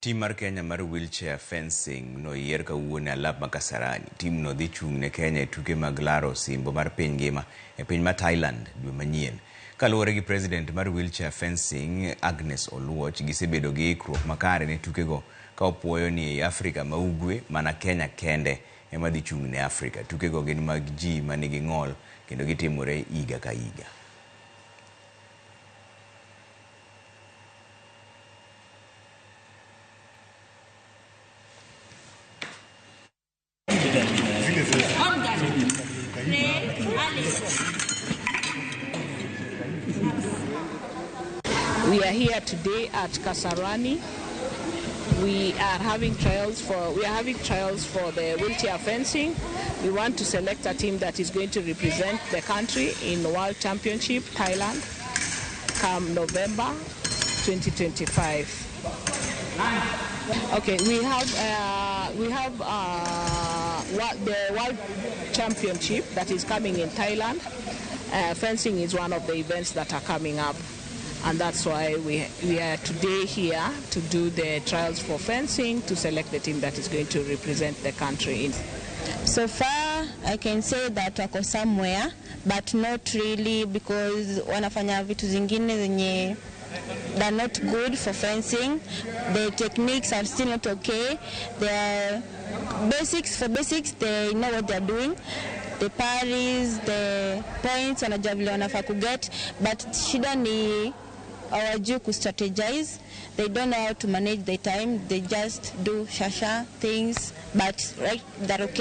Tim mar Kenya mar wheelchair fencing no oyier kawuono alap ma Kasarani. Tim no dhi chung ne Kenya e tuke mag laro osimbo mar piny ngima e piny ma Thailand dwe manyien. Kaluwore gi president mar wheelchair fencing Agnes Oluoch, gisebedo gi ikruok makare ne tukego ka opuoyo ni e Afrika ma ugwe mana Kenya kende ema dhi chung ne Afrika. Tukego gin mag ji manigi ng'ol kendo gitimore higa ka higa. We are here today at Kasarani. We are having trials for the wheelchair fencing. We want to select a team that is going to represent the country in the World Championship Thailand come November 2025. Okay, we have the World Championship that is coming in Thailand. Fencing is one of the events that are coming up, and that's why we are today here to do the trials for fencing to select the team that is going to represent the country in. So far, I can say that wako somewhere, but not really, because wanafanya vitu zingine zenye they're not good for fencing. The techniques are still not okay. The basics, they know what they're doing. The parries, the points, wanajua vile wanafaa kuget, but shida ni hawajui ku-strategize. They don't know how to manage their time. They just do shasha things, but right, they're okay.